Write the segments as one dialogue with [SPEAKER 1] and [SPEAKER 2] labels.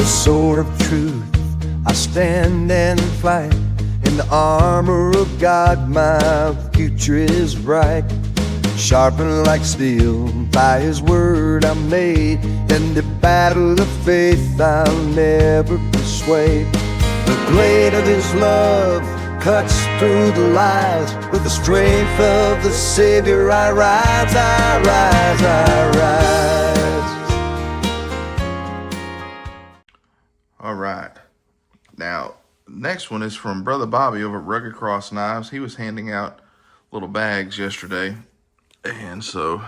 [SPEAKER 1] sword of truth, I stand and fight. In the armor of God, my future is bright. Sharpened like steel, by His word I'm made. In the battle of faith I'll never be swayed. The blade of His love cuts through the lies. With the strength of the Savior I rise, I rise, I rise.
[SPEAKER 2] All right. Now, next one is from Brother Bobby over at Rugged Cross Knives. He was handing out little bags yesterday. And so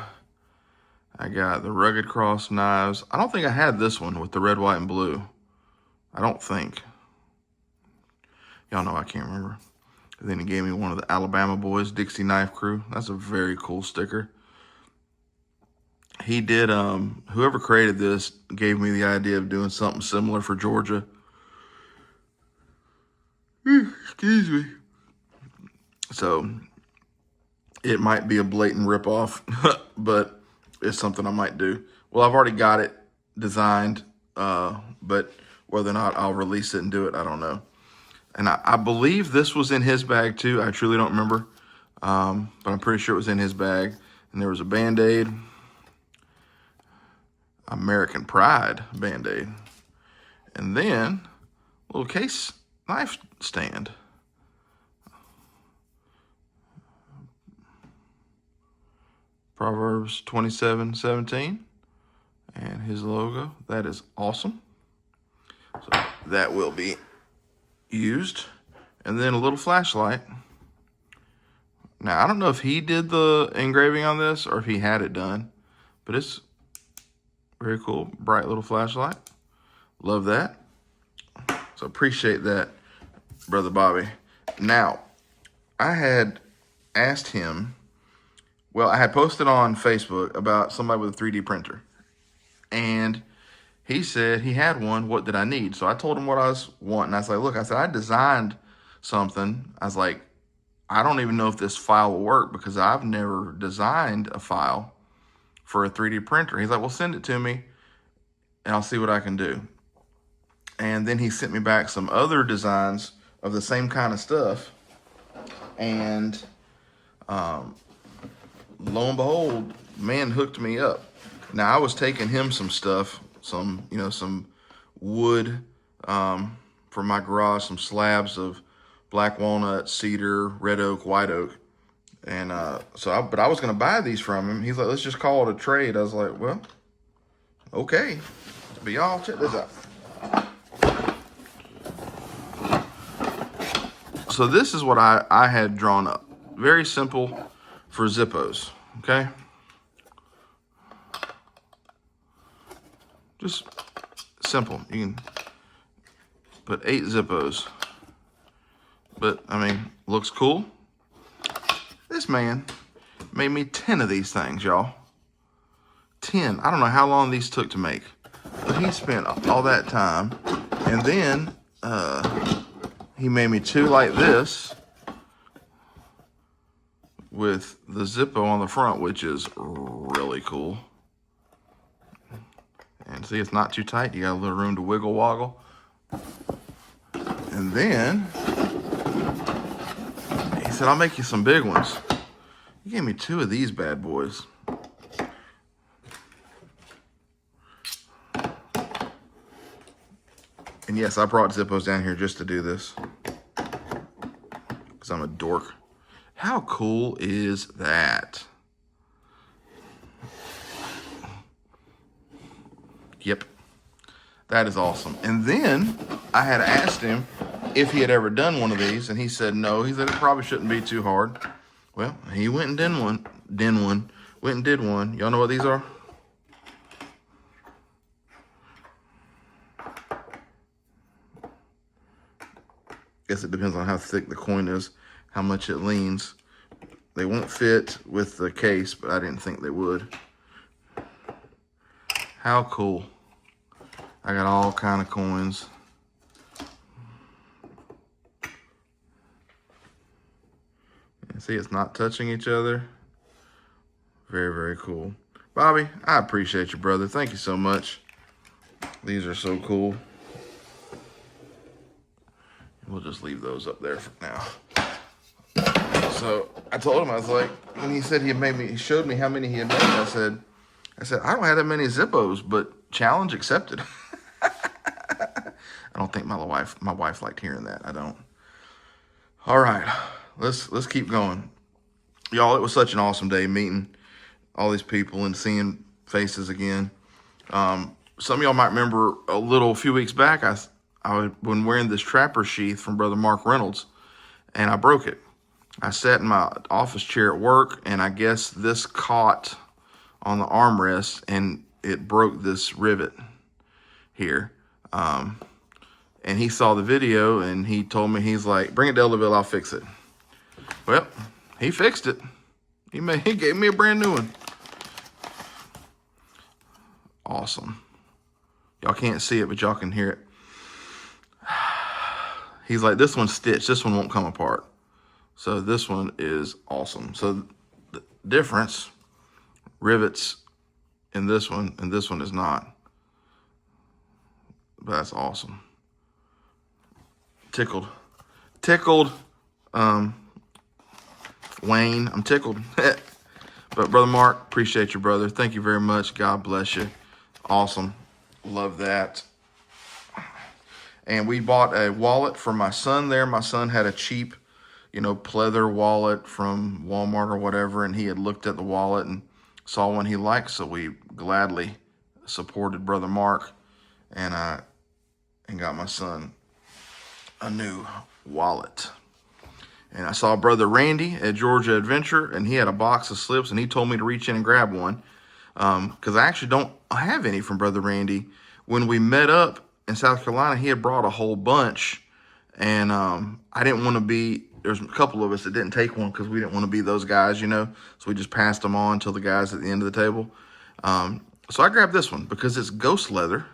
[SPEAKER 2] I got the Rugged Cross Knives. I don't think I had this one with the red, white, and blue. I don't think. Y'all know I can't remember. And then he gave me one of the Alabama Boys, Dixie Knife Crew. That's a very cool sticker. He did, whoever created this gave me the idea of doing something similar for Georgia. Excuse me. So it might be a blatant ripoff, but it's something I might do. Well, I've already got it designed, but whether or not I'll release it and do it, I don't know. And I believe this was in his bag too. I truly don't remember, but I'm pretty sure it was in his bag. And there was a Band-Aid, American Pride Band-Aid, and then a little case knife stand. Proverbs 27:17 and his logo. That is awesome. So that will be used. And then a little flashlight. Now, I don't know if he did the engraving on this or if he had it done, but it's very cool. Bright little flashlight. Love that. So appreciate that, Brother Bobby. Now, I had asked him, well, I had posted on Facebook about somebody with a 3D printer. And he said he had one. What did I need? So I told him what I was wanting. I was like, look, I said, I designed something. I was like, I don't even know if this file will work because I've never designed a file for a 3D printer. He's like, well, send it to me and I'll see what I can do. And then he sent me back some other designs of the same kind of stuff. And lo and behold, man hooked me up. Now, I was taking him some stuff, some wood from my garage, some slabs of black walnut, cedar, red oak, white oak. And but I was going to buy these from him. He's like, let's just call it a trade. I was like, well, okay. But y'all, check this out. So this is what I had drawn up. Very simple for Zippos, okay? Just simple. You can put 8 Zippos. But, I mean, looks cool. This man made me 10 of these things, y'all. 10. I don't know how long these took to make. But he spent all that time. And then he made me 2 like this with the Zippo on the front, which is really cool. And see, it's not too tight. You got a little room to wiggle woggle. And then he said, I'll make you some big ones. He gave me 2 of these bad boys. And yes, I brought Zippos down here just to do this, because I'm a dork. How cool is that? Yep. That is awesome. And then I had asked him if he had ever done one of these, and he said no. He said it probably shouldn't be too hard. Well, he went and did one. Went and did one. Y'all know what these are? Guess it depends on how thick the coin is, how much it leans. They won't fit with the case, but I didn't think they would. How cool. I got all kind of coins. And see, it's not touching each other. Very, very cool. Bobby, I appreciate you, brother. Thank you so much. These are so cool. we'll just leave those up there for now. So I told him, I was like, when he said he showed me how many he had made, I said, I don't have that many Zippos, but challenge accepted. I don't think my wife liked hearing that. I don't. All right, let's keep going. Y'all, it was such an awesome day meeting all these people and seeing faces again. Some of y'all might remember a few weeks back, I was when wearing this trapper sheath from Brother Mark Reynolds, and I broke it. I sat in my office chair at work, and I guess this caught on the armrest, and it broke this rivet here. And he saw the video, and he told me, he's like, bring it to Ellaville, I'll fix it. Well, he fixed it. He gave me a brand new one. Awesome. Y'all can't see it, but y'all can hear it. He's like, this one's stitched. This one won't come apart. So this one is awesome. So the difference, rivets in this one, and this one is not. But that's awesome. Tickled. Wayne, I'm tickled. But Brother Mark, appreciate you, brother. Thank you very much. God bless you. Awesome. Love that. And we bought a wallet for my son there. My son had a cheap, pleather wallet from Walmart or whatever, and he had looked at the wallet and saw one he liked, so we gladly supported Brother Mark, and got my son a new wallet. And I saw Brother Randy at Georgia Adventure, and he had a box of slips, and he told me to reach in and grab one, because I actually don't have any from Brother Randy. When we met up in South Carolina, he had brought a whole bunch, and I didn't want to be, there's a couple of us that didn't take one because we didn't want to be those guys, so we just passed them on to the guys at the end of the table. So I grabbed this one because it's ghost leather,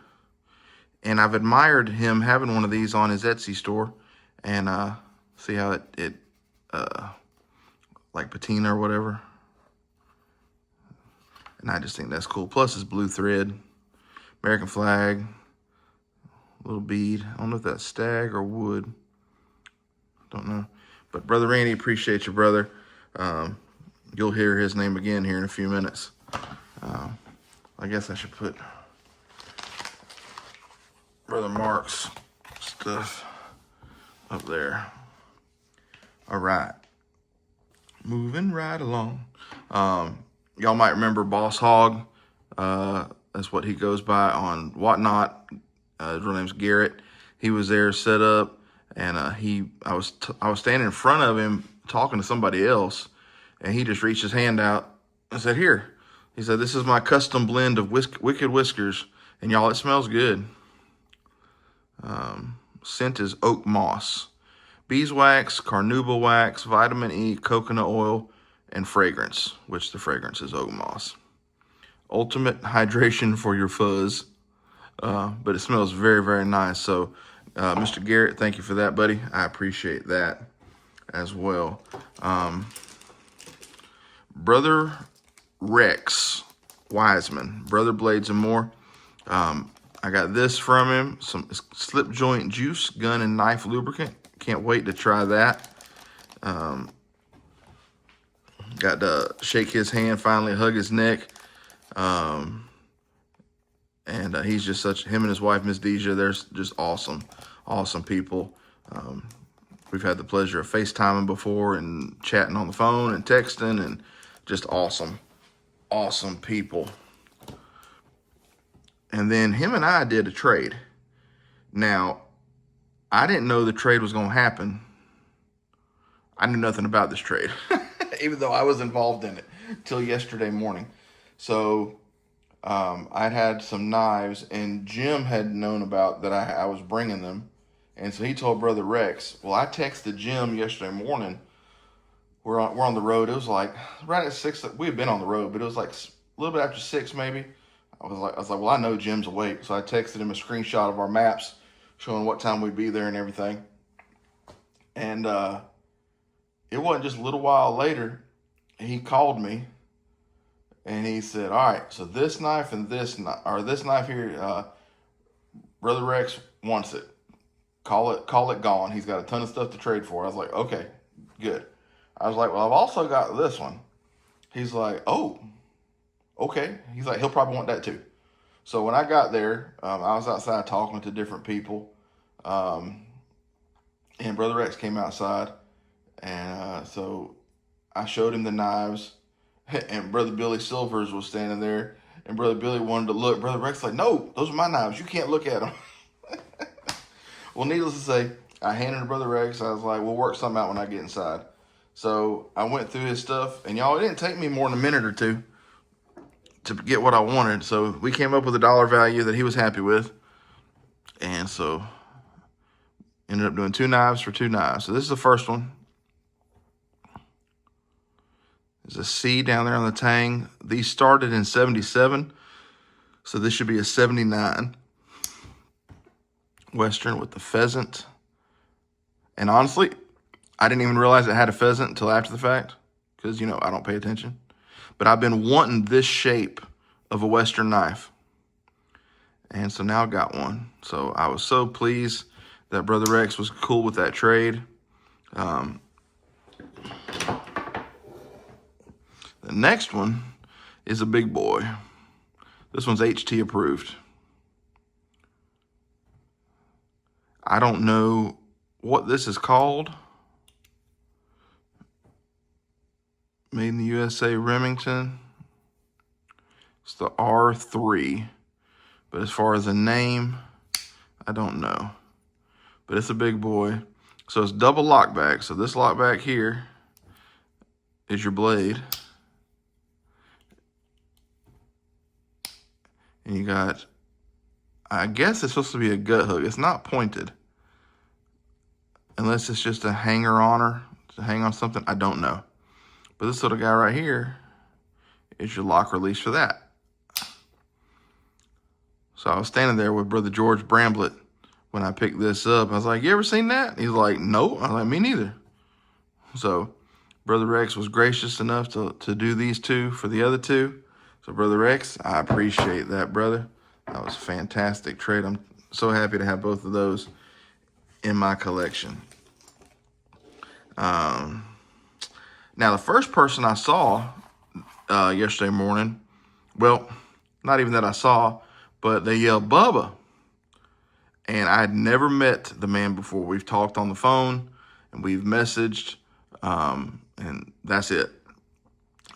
[SPEAKER 2] and I've admired him having one of these on his Etsy store, and see how it like patina or whatever. And I just think that's cool. Plus it's blue thread, American flag, little bead. I don't know if that's stag or wood. Don't know. But Brother Randy, appreciate you, brother. You'll hear his name again here in a few minutes. I guess I should put Brother Mark's stuff up there. All right. Moving right along. Y'all might remember Boss Hog. That's what he goes by on Whatnot. His real name's Garrett. He was there set up, and I was standing in front of him talking to somebody else, and he just reached his hand out and said, "Here." He said, "This is my custom blend of Wicked Whiskers, and y'all, it smells good." Scent is oak moss, beeswax, carnauba wax, vitamin E, coconut oil, and fragrance, which the fragrance is oak moss. Ultimate hydration for your fuzz. But it smells very, very nice. So, Mr. Garrett, thank you for that, buddy. I appreciate that as well. Brother Rex Wiseman, Brother Blades and More. I got this from him, some slip joint juice, gun and knife lubricant. Can't wait to try that. Got to shake his hand, finally hug his neck. And he's just him and his wife, Miss Deja, they're just awesome people. We've had the pleasure of FaceTiming before and chatting on the phone and texting, and just awesome people. And then him and I did a trade. Now, I didn't know the trade was going to happen. I knew nothing about this trade, even though I was involved in it till yesterday morning. So I'd had some knives, and Jim had known about that I was bringing them. And so he told Brother Rex. Well, I texted Jim yesterday morning. We're on the road. It was like right at 6. We had been on the road, but it was like a little bit after 6 maybe. I was like, well, I know Jim's awake. So I texted him a screenshot of our maps showing what time we'd be there and everything. And it wasn't just a little while later, he called me and he said, "All right, so this knife and this knife here, Brother Rex wants it. call it gone. He's got a ton of stuff to trade for. I was like, okay, good. I was like, well, I've also got this one. He's like, oh, okay. He's like, he'll probably want that too. So when I got there, I was outside talking to different people, and Brother Rex came outside, and so I showed him the knives, and Brother Billy Silvers was standing there, and Brother Billy wanted to look. Brother Rex like, no, those are my knives. You can't look at them. Well, needless to say, I handed it to Brother Rex. I was like, we'll work something out when I get inside. So I went through his stuff, and y'all, it didn't take me more than a minute or two to get what I wanted. So we came up with a dollar value that he was happy with. And so ended up doing 2 knives for 2 knives. So this is the first one. There's a C down there on the tang. These started in 77. So this should be a 79. Western with the pheasant. And honestly, I didn't even realize it had a pheasant until after the fact. Because, you know, I don't pay attention. But I've been wanting this shape of a Western knife. And so now I got one. So I was so pleased that Brother Rex was cool with that trade. The next one is a big boy. This one's HT approved. I don't know what this is called. Made in the USA, Remington. It's the R3. But as far as a name, I don't know. But it's a big boy. So it's double lockback. So this lockback here is your blade. And you got, I guess it's supposed to be a gut hook. It's not pointed. Unless it's just a hanger on her to hang on something. I don't know. But this little guy right here is your lock release for that. So I was standing there with Brother George Bramblett when I picked this up. I was like, you ever seen that? He's like, no. I was like, me neither. So Brother Rex was gracious enough to do these 2 for the other 2. So Brother Rex, I appreciate that, brother. That was a fantastic trade. I'm so happy to have both of those in my collection. Now, the first person I saw yesterday morning, well, not even that I saw, but they yelled, Bubba. And I had never met the man before. We've talked on the phone, and we've messaged, and that's it.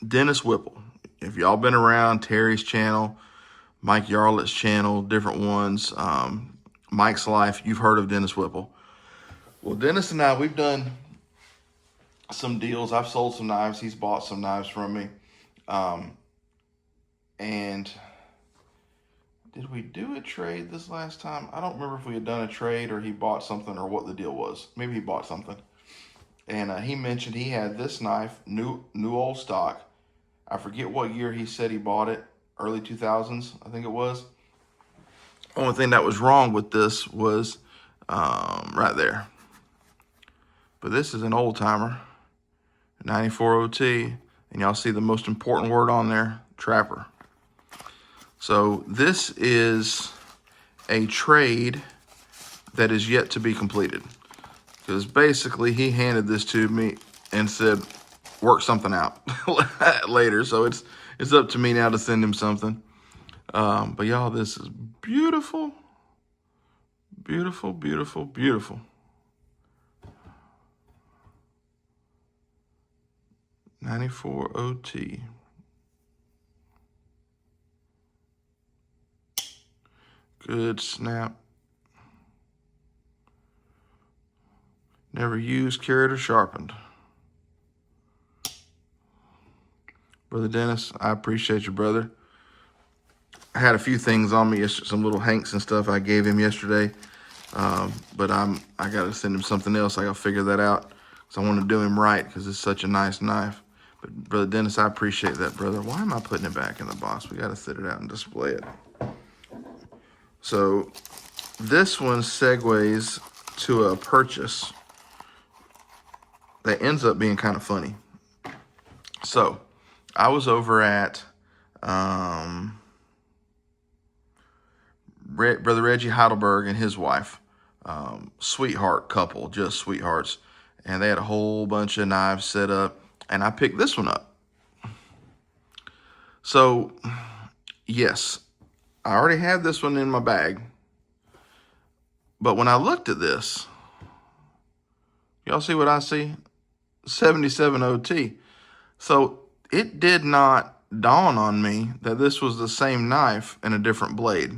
[SPEAKER 2] Dennis Whipple. If y'all been around Terry's channel, Mike Yarlett's channel, different ones, Mike's Life, you've heard of Dennis Whipple. Well, Dennis and I, we've done some deals. I've sold some knives. He's bought some knives from me. And did we do a trade this last time? I don't remember if we had done a trade or he bought something or what the deal was. Maybe he bought something. And he mentioned he had this knife, new old stock. I forget what year he said he bought it. Early 2000s, I think it was. Only thing that was wrong with this was right there. But this is an old timer, 94 OT, and y'all see the most important word on there, trapper. So this is a trade that is yet to be completed. Because basically he handed this to me and said, work something out later. So it's up to me now to send him something. But y'all, this is beautiful. Beautiful, beautiful, beautiful. .94 OT. Good snap. Never used, carried, or sharpened. Brother Dennis, I appreciate you, brother. I had a few things on me yesterday, some little hanks and stuff I gave him yesterday. But I got to send him something else. I got to figure that out. So I want to do him right because it's such a nice knife. But Brother Dennis, I appreciate that, brother. Why am I putting it back in the box? We got to sit it out and display it. So this one segues to a purchase that ends up being kind of funny. So I was over at Brother Reggie Heidelberg and his wife. sweetheart couple, just sweethearts. And they had a whole bunch of knives set up, and I picked this one up. So, yes, I already had this one in my bag. But when I looked at this, y'all see what I see? 77 OT. So it did not dawn on me that this was the same knife and a different blade.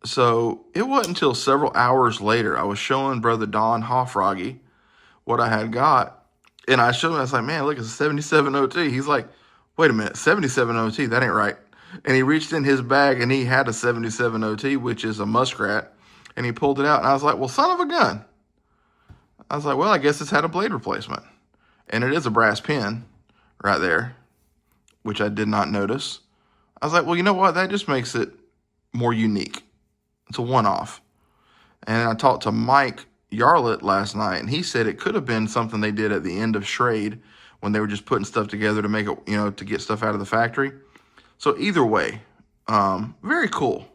[SPEAKER 2] So it wasn't until several hours later I was showing Brother Don Hoffroggy what I had got. And I showed him, I was like, man, look, it's a 77 OT. He's like, wait a minute, 77 OT, that ain't right. And he reached in his bag and he had a 77 OT, which is a muskrat. And he pulled it out. And I was like, well, son of a gun. I was like, well, I guess it's had a blade replacement. And it is a brass pin right there, which I did not notice. I was like, well, you know what? That just makes it more unique. It's a one-off. And I talked to Mike Yarlett last night, and he said it could have been something they did at the end of Schrade when they were just putting stuff together to make it, to get stuff out of the factory. So either way, very cool.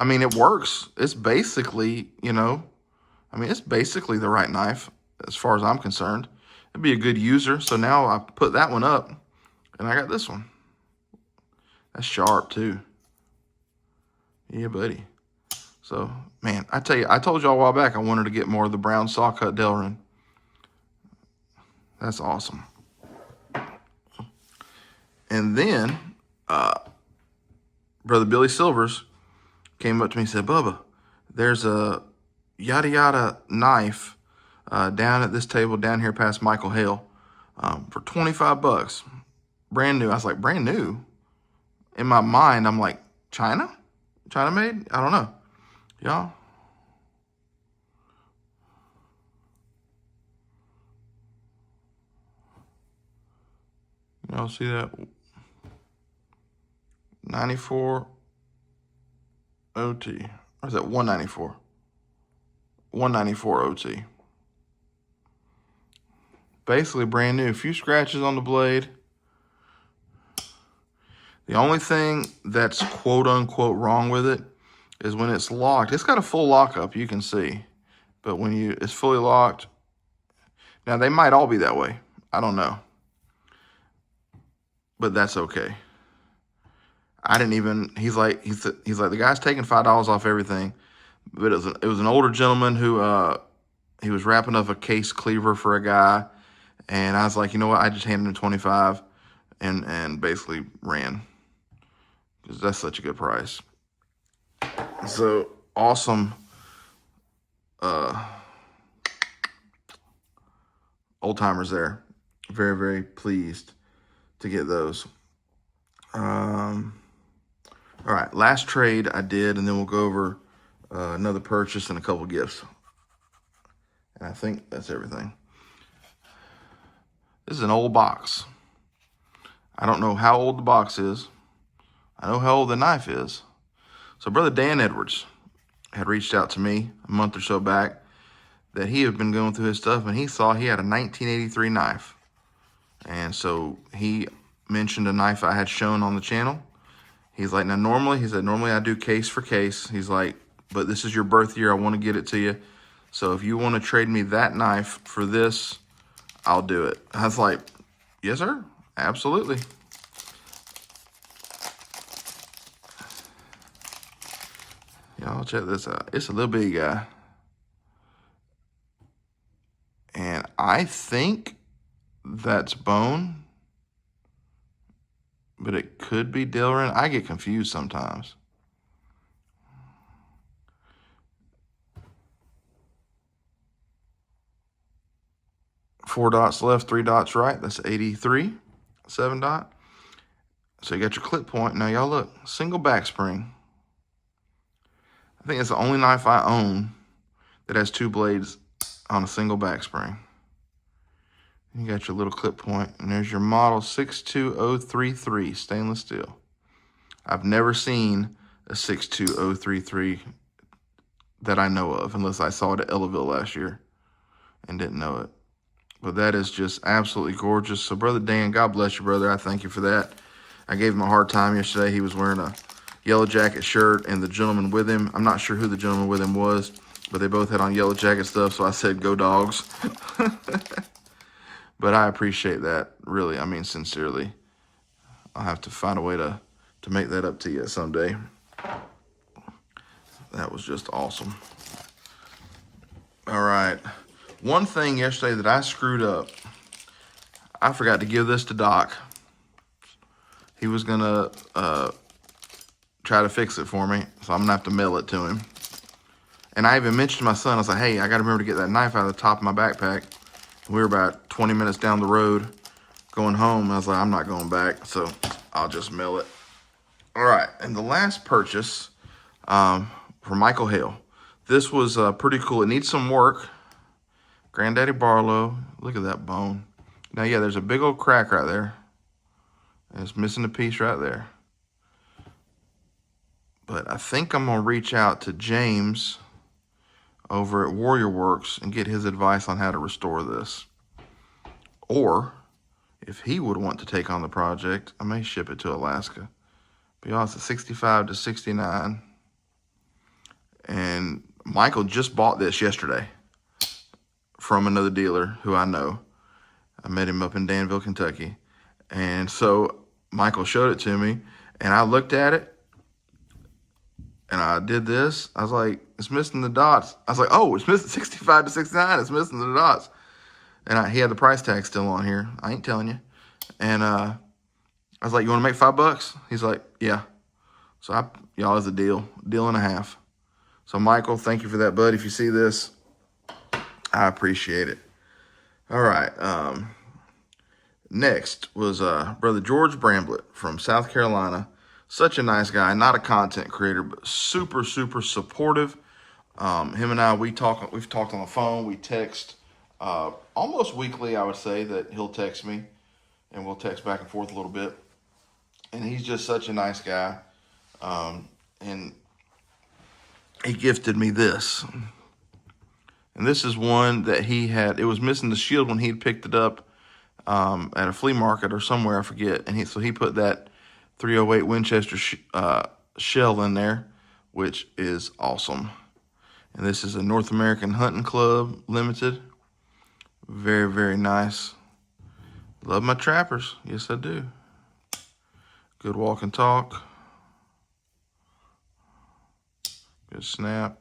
[SPEAKER 2] I mean, it works. It's basically, it's basically the right knife as far as I'm concerned. It'd be a good user. So now I put that one up, and I got this one. That's sharp too. Yeah, buddy. So, man, I tell you, I told y'all a while back I wanted to get more of the brown saw cut Delrin. That's awesome. And then, Brother Billy Silvers came up to me and said, Bubba, there's a yada yada knife down at this table down here past Michael Hale for $25. Brand new. I was like, brand new? In my mind, I'm like, China? China made? I don't know. Y'all. Y'all see that? 94 OT. Or is that 194? 194 OT. Basically brand new. A few scratches on the blade. The only thing that's quote unquote wrong with it is when it's locked. It's got a full lockup, you can see. But when it's fully locked, now they might all be that way. I don't know. But that's okay. I didn't even, he's like, the guy's taking $5 off everything. But it was an older gentleman who, he was wrapping up a case cleaver for a guy. And I was like, you know what? I just handed him 25 and basically ran. Because that's such a good price. So awesome. Old timers there. Very, very pleased to get those. All right, last trade I did, and then we'll go over another purchase and a couple gifts. And I think that's everything. This is an old box. I don't know how old the box is. I know how old the knife is. So Brother Dan Edwards had reached out to me a month or so back that he had been going through his stuff, and he saw he had a 1983 knife. And so he mentioned a knife I had shown on the channel. He's like, now normally I do case for case. He's like, but this is your birth year. I want to get it to you. So if you want to trade me that knife for this, I'll do it. I was like, yes, sir. Absolutely. Y'all check this out. It's a little bitty guy. And I think that's bone. But it could be Delrin. I get confused sometimes. Four dots left, 3 dots right. That's 83. 7 dot. So you got your clip point. Now y'all look. Single back spring. I think it's the only knife I own that has 2 blades on a single back spring. You got your little clip point, and there's your model 62033 stainless steel. I've never seen a 62033 that I know of, unless I saw it at Ellaville last year and didn't know it. But that is just absolutely gorgeous. So Brother Dan, God bless you, brother. I thank you for that. I gave him a hard time yesterday. He was wearing a yellow jacket shirt, and the gentleman with him, I'm not sure who the gentleman with him was, but they both had on yellow jacket stuff, so I said, go dogs. But I appreciate that, really. I mean, sincerely. I'll have to find a way to make that up to you someday. That was just awesome. All right. One thing yesterday that I screwed up, I forgot to give this to Doc. He was going to try to fix it for me, so I'm going to have to mail it to him. And I even mentioned to my son, I was like, hey, I got to remember to get that knife out of the top of my backpack. We were about 20 minutes down the road going home. And I was like, I'm not going back, so I'll just mail it. All right, and the last purchase from Michael Hale. This was pretty cool. It needs some work. Granddaddy Barlow, look at that bone. Now, yeah, there's a big old crack right there. And it's missing a piece right there. But I think I'm going to reach out to James over at Warrior Works and get his advice on how to restore this. Or, if he would want to take on the project, I may ship it to Alaska. Be honest, it's 65 to 69. And Michael just bought this yesterday from another dealer who I know. I met him up in Danville, Kentucky. And so Michael showed it to me, and I looked at it, and I did this. I was like, it's missing the dots. I was like, oh, it's missing 65 to 69. It's missing the dots. And he had the price tag still on here. I ain't telling you. And I was like, you want to make $5? He's like, yeah. So y'all is a deal and a half. So Michael, thank you for that, bud. If you see this, I appreciate it. All right. Next was Brother George Bramblett from South Carolina. Such a nice guy, not a content creator, but super, super supportive. Him and I, we've talked on the phone, we text almost weekly, I would say, that he'll text me, and we'll text back and forth a little bit. And he's just such a nice guy. And he gifted me this. And this is one that he had, it was missing the shield when he'd picked it up at a flea market or somewhere, I forget. And so he put that 308 Winchester shell in there, which is awesome. And this is a North American Hunting Club Limited. Very, very nice. Love my trappers. Yes, I do. Good walk and talk. Good snap.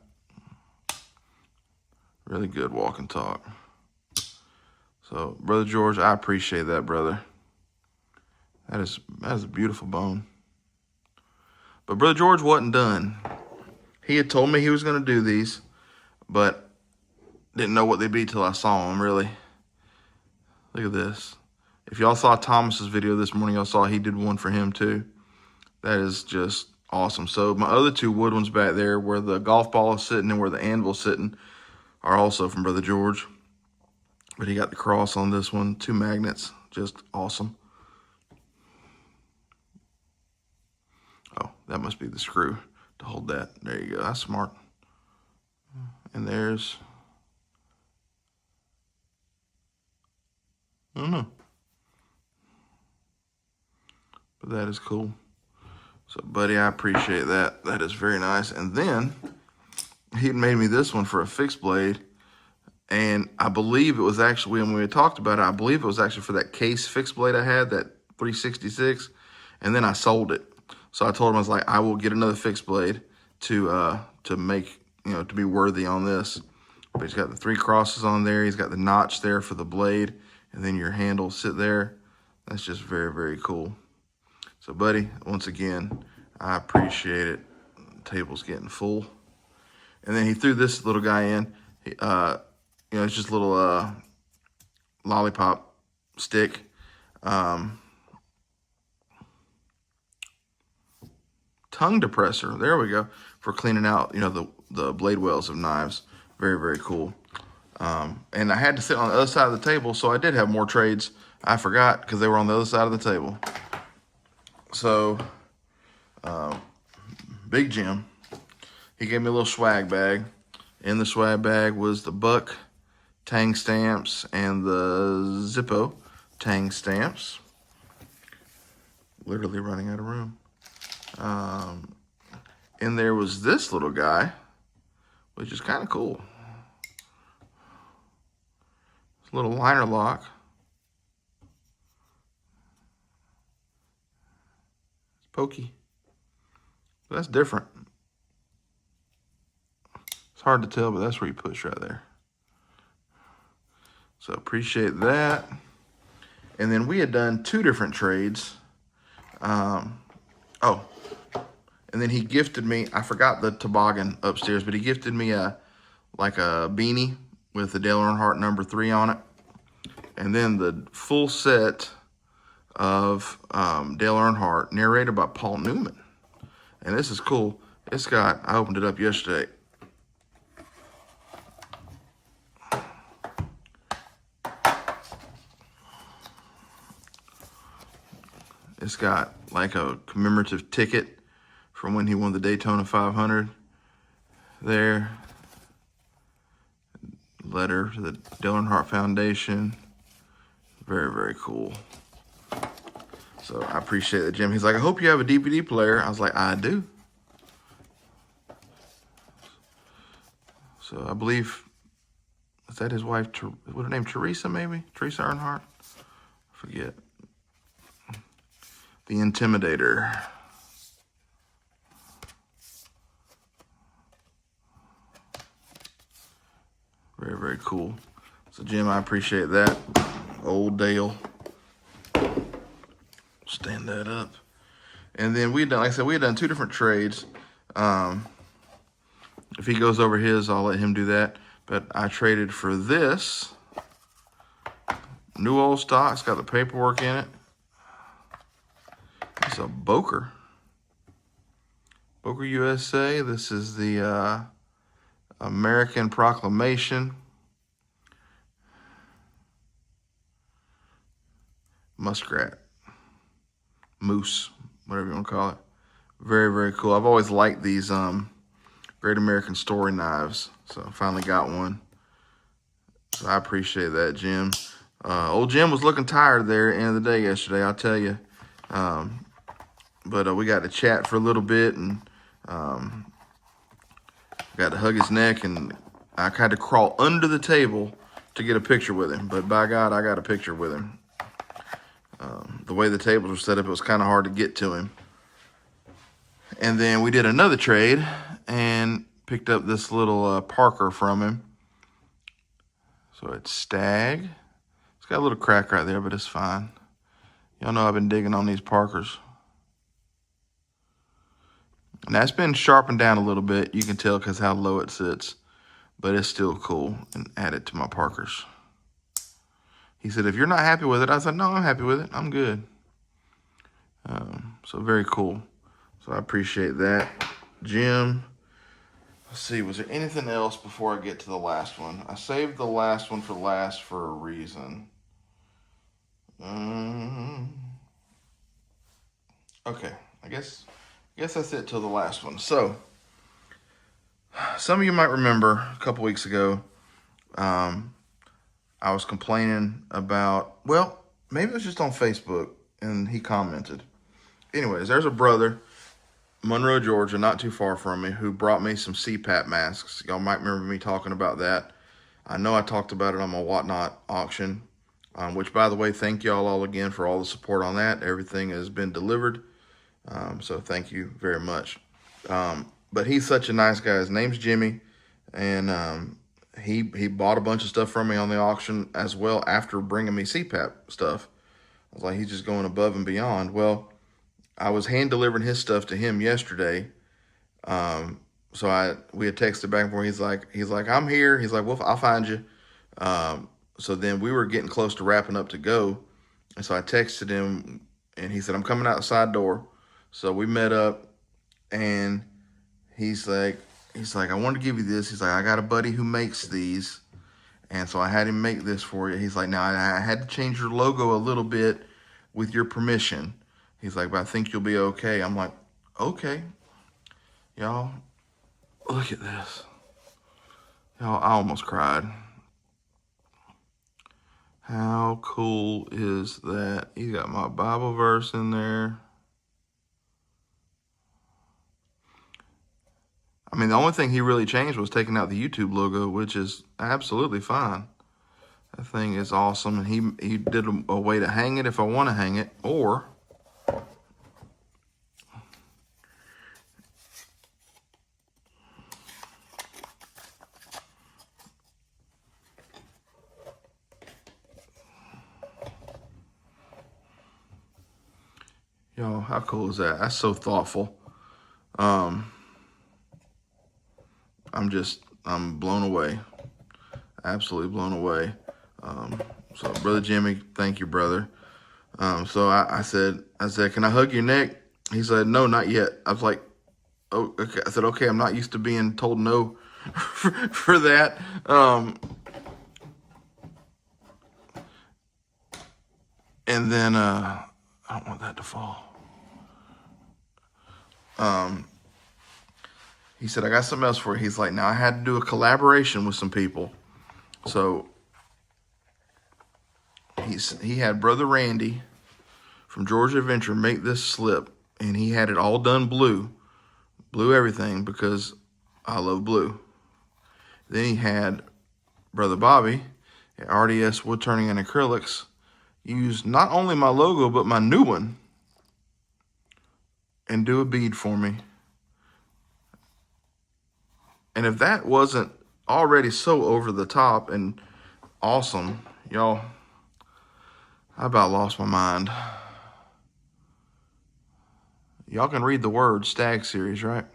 [SPEAKER 2] Really good walk and talk. So, Brother George, I appreciate that, brother. That is a beautiful bone. But Brother George wasn't done. He had told me he was going to do these, but didn't know what they'd be till I saw them, really. Look at this. If y'all saw Thomas's video this morning, y'all saw he did one for him too. That is just awesome. So my other two wood ones back there, where the golf ball is sitting and where the anvil's sitting, are also from Brother George. But he got the cross on this one, 2 magnets, just awesome. Oh, that must be the screw to hold that. There you go, that's smart. And there's, I don't know. But that is cool. So, buddy, I appreciate that. That is very nice. And then he made me this one for a fixed blade. And I believe it was actually, when we had talked about it, I believe it was actually for that case fixed blade I had, that 366. And then I sold it. So I told him, I was like, I will get another fixed blade to make, to be worthy on this. But he's got the 3 crosses on there. He's got the notch there for the blade. And then your handle sit there. That's just very, very cool. So, buddy, once again, I appreciate it. The table's getting full. And then he threw this little guy in. It's just a little lollipop stick. Tongue depressor. There we go. For cleaning out, the blade wells of knives. Very, very cool. And I had to sit on the other side of the table, so I did have more trades. I forgot because they were on the other side of the table. So, Big Jim, he gave me a little swag bag. In the swag bag was the Buck Tang stamps and the Zippo Tang stamps. Literally running out of room. And there was this little guy, which is kind of cool. It's a little liner lock. It's pokey. That's different. It's hard to tell, but that's where you push right there. So appreciate that. And then we had done 2 different trades. And then he gifted me, I forgot the toboggan upstairs, but he gifted me like a beanie with the Dale Earnhardt number 3 on it. And then the full set of Dale Earnhardt narrated by Paul Newman. And this is cool. It's got, I opened it up yesterday. It's got like a commemorative ticket from when he won the Daytona 500 there. Letter to the Dale Earnhardt Foundation. Very, very cool. So I appreciate that, Jim. He's like, I hope you have a DVD player. I was like, I do. So I believe, is that his wife, what's her name, Teresa maybe? Teresa Earnhardt? I forget. The Intimidator. Very, very cool. So, Jim, I appreciate that. Old Dale. Stand that up. And then we had done, like I said, we had done 2 different trades. If he goes over his, I'll let him do that. But I traded for this. New old stock. It's got the paperwork in it. It's a Boker. Boker USA. This is the American Proclamation. Muskrat. Moose. Whatever you want to call it. Very, very cool. I've always liked these Great American Story knives. So I finally got one. So I appreciate that, Jim. Old Jim was looking tired there at the end of the day yesterday, I'll tell you. But we got to chat for a little bit and got to hug his neck, and I had to crawl under the table to get a picture with him. But by God, I got a picture with him. The way the tables were set up, it was kind of hard to get to him. And then we did another trade and picked up this little Parker from him. So it's Stag. It's got a little crack right there, but it's fine. Y'all know I've been digging on these Parkers. Now it's been sharpened down a little bit. You can tell because how low it sits, but it's still cool, and add it to my Parkers. He said, if you're not happy with it, I said, no, I'm happy with it. I'm good. So very cool. So I appreciate that. Jim, let's see, was there anything else before I get to the last one? I saved the last one for last for a reason. Okay, I guess that's it till the last one. So, some of you might remember a couple weeks ago, I was complaining about, well, maybe it was just on Facebook, and he commented. Anyways, there's a brother, Monroe, Georgia, not too far from me, who brought me some CPAP masks. Y'all might remember me talking about that. I know I talked about it on my Whatnot auction, which, by the way, thank y'all all again for all the support on that. Everything has been delivered, so thank you very much. But he's such a nice guy. His name's Jimmy, and he bought a bunch of stuff from me on the auction as well after bringing me CPAP stuff. I was like, he's just going above and beyond. Well, I was hand delivering his stuff to him yesterday. So we had texted back and forth. He's like, I'm here. He's like, well, I'll find you. So then we were getting close to wrapping up to go. And so I texted him, and he said, I'm coming out the side door. So we met up, and he's like, I wanted to give you this. He's like, I got a buddy who makes these. And so I had him make this for you. He's like, now I had to change your logo a little bit with your permission. He's like, but I think you'll be okay. I'm like, okay. Y'all, look at this. Y'all, I almost cried. How cool is that? He's got my Bible verse in there. I mean, the only thing he really changed was taking out the YouTube logo, which is absolutely fine. That thing is awesome. And he did a way to hang it if I want to hang it, or y'all, how cool is that? That's so thoughtful. I'm blown away. Absolutely blown away. So Brother Jimmy, thank you, brother. So I said, can I hug your neck? He said, no, not yet. I was like, oh, okay. I said, okay, I'm not used to being told no for that. And then, I don't want that to fall. He said, I got something else for you. He's like, now I had to do a collaboration with some people. So he had Brother Randy from Georgia Adventure make this slip, and he had it all done blue everything, because I love blue. Then he had Brother Bobby at RDS Wood Turning and Acrylics use not only my logo, but my new one, and do a bead for me. And if that wasn't already so over the top and awesome, y'all, I about lost my mind. Y'all can read the word Stag Series, right?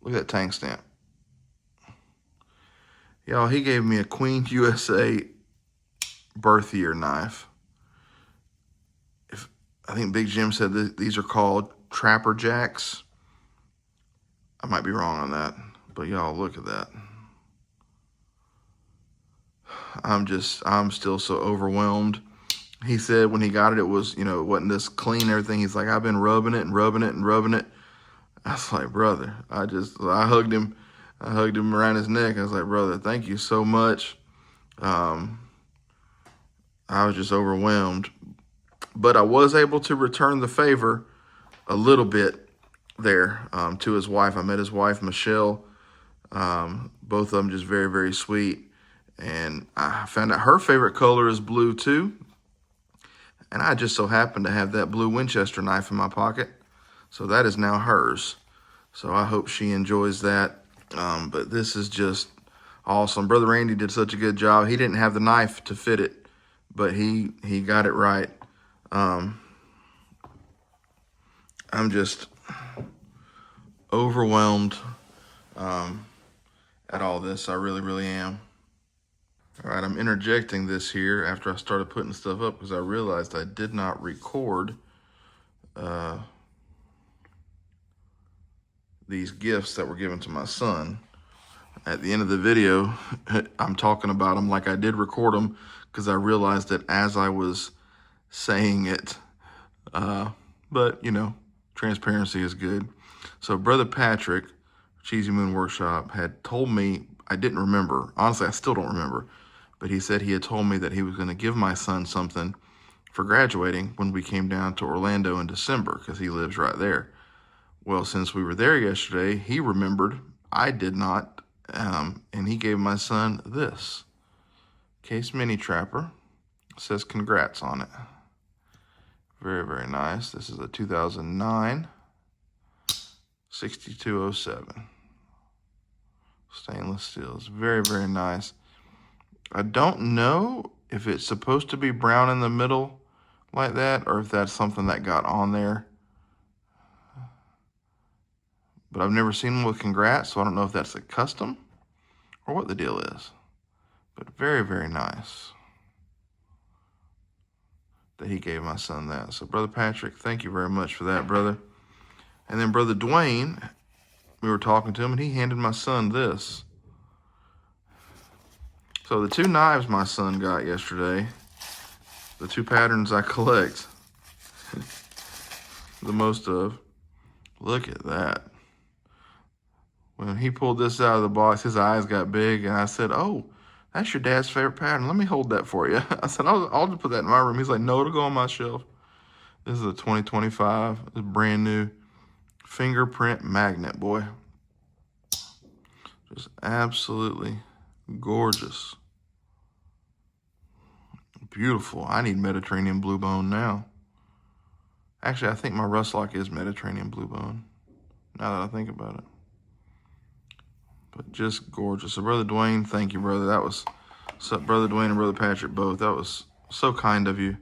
[SPEAKER 2] Look at that tank stamp. Y'all, he gave me a Queen USA birth year knife. I think Big Jim said these are called Trapper Jacks. I might be wrong on that, but y'all, look at that. I'm still so overwhelmed. He said when he got it, it was, it wasn't this clean and everything. He's like, I've been rubbing it and rubbing it and rubbing it. I was like, brother, I hugged him. I hugged him around his neck. I was like, brother, thank you so much. I was just overwhelmed, but I was able to return the favor a little bit there to his wife. I met his wife, Michelle. Both of them just very, very sweet. And I found out her favorite color is blue too. And I just so happened to have that blue Winchester knife in my pocket. So that is now hers. So I hope she enjoys that. But this is just awesome. Brother Randy did such a good job. He didn't have the knife to fit it, but he got it right. I'm just overwhelmed at all this. I really, really am. All right, I'm interjecting this here after I started putting stuff up because I realized I did not record these gifts that were given to my son. At the end of the video, I'm talking about them like I did record them because I realized that as I was saying it. But, transparency is good. So Brother Patrick, Cheesy Moon Workshop, had told me, I didn't remember. Honestly, I still don't remember. But he said he had told me that he was going to give my son something for graduating when we came down to Orlando in December, because he lives right there. Well, since we were there yesterday, he remembered. I did not. And he gave my son this Case Mini Trapper. It says congrats on it. Very, very nice. This is a 2009 6207 stainless steel. It's very, very nice. I don't know if it's supposed to be brown in the middle like that, or if that's something that got on there. But I've never seen one with congrats, so I don't know if that's a custom or what the deal is. But very, very nice that he gave my son that. So Brother Patrick, thank you very much for that, brother. And then Brother Dwayne, we were talking to him, and he handed my son this. So the two knives my son got yesterday, the two patterns I collect the most of, look at that. When he pulled this out of the box, his eyes got big, and I said, oh, that's your dad's favorite pattern. Let me hold that for you. I said, I'll just put that in my room. He's like, no, it'll go on my shelf. This is a 2025. It's brand new. fingerprint magnet, boy. Just absolutely gorgeous. Beautiful. I need Mediterranean blue bone now. Actually, I think my rust lock is Mediterranean blue bone, now that I think about it. But just gorgeous. So Brother Dwayne, thank you, brother. That was, so Brother Dwayne and Brother Patrick both, that was so kind of you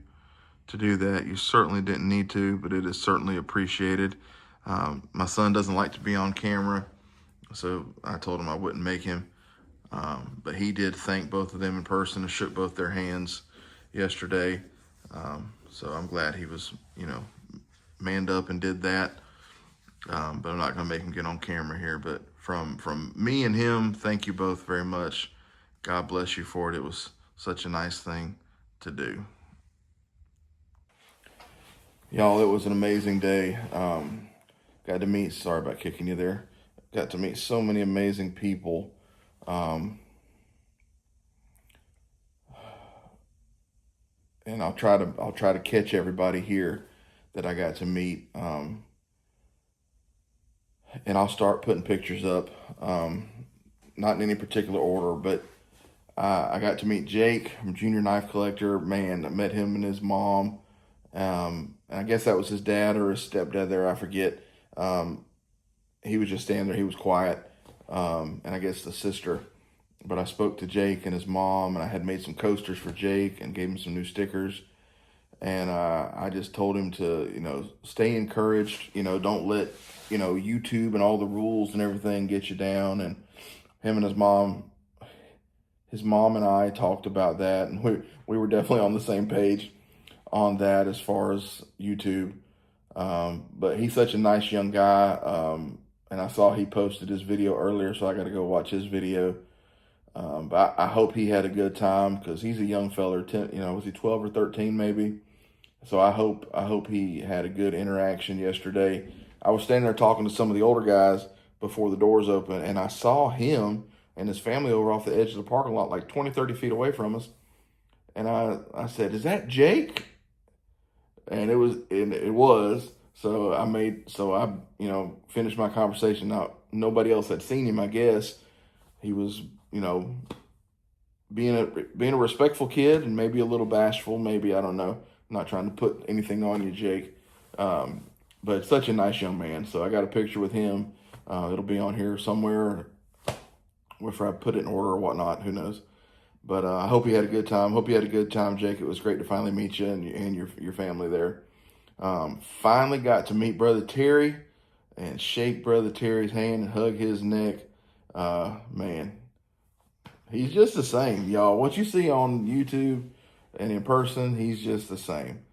[SPEAKER 2] to do that. You certainly didn't need to, but it is certainly appreciated. My son doesn't like to be on camera, so I told him I wouldn't make him. But he did thank both of them in person and shook both their hands yesterday. So I'm glad he was, manned up and did that. But I'm not going to make him get on camera here. But from me and him, thank you both very much. God bless you for it. It was such a nice thing to do. Y'all, it was an amazing day. Got to meet, sorry about kicking you there. Got to meet so many amazing people. And I'll try to catch everybody here that I got to meet. And I'll start putting pictures up, not in any particular order, but I got to meet Jake from Junior Knife Collector. Man, I met him and his mom. And I guess that was his dad or his stepdad there, I forget. He was just standing there, he was quiet. And I guess the sister. But I spoke to Jake and his mom, and I had made some coasters for Jake and gave him some new stickers. And I just told him to, stay encouraged, don't let, YouTube and all the rules and everything get you down. And him and his mom and I talked about that, and we were definitely on the same page on that as far as YouTube. But he's such a nice young guy, and I saw he posted his video earlier, so I got to go watch his video. But I hope he had a good time, because he's a young fella. Was he 12 or 13 maybe? So I hope he had a good interaction yesterday. I was standing there talking to some of the older guys before the doors opened, and I saw him and his family over off the edge of the parking lot, like 20, 30 feet away from us. And I said, "Is that Jake?" And it was. So I finished my conversation. Now, nobody else had seen him, I guess. He was, being a respectful kid and maybe a little bashful, maybe, I don't know. I'm not trying to put anything on you, Jake. But such a nice young man. So I got a picture with him. It'll be on here somewhere, if I put it in order or whatnot, who knows. But I hope you had a good time. Hope you had a good time, Jake. It was great to finally meet you and your family there. Finally got to meet Brother Terry and shake Brother Terry's hand and hug his neck. Man, he's just the same, y'all. What you see on YouTube and in person, he's just the same.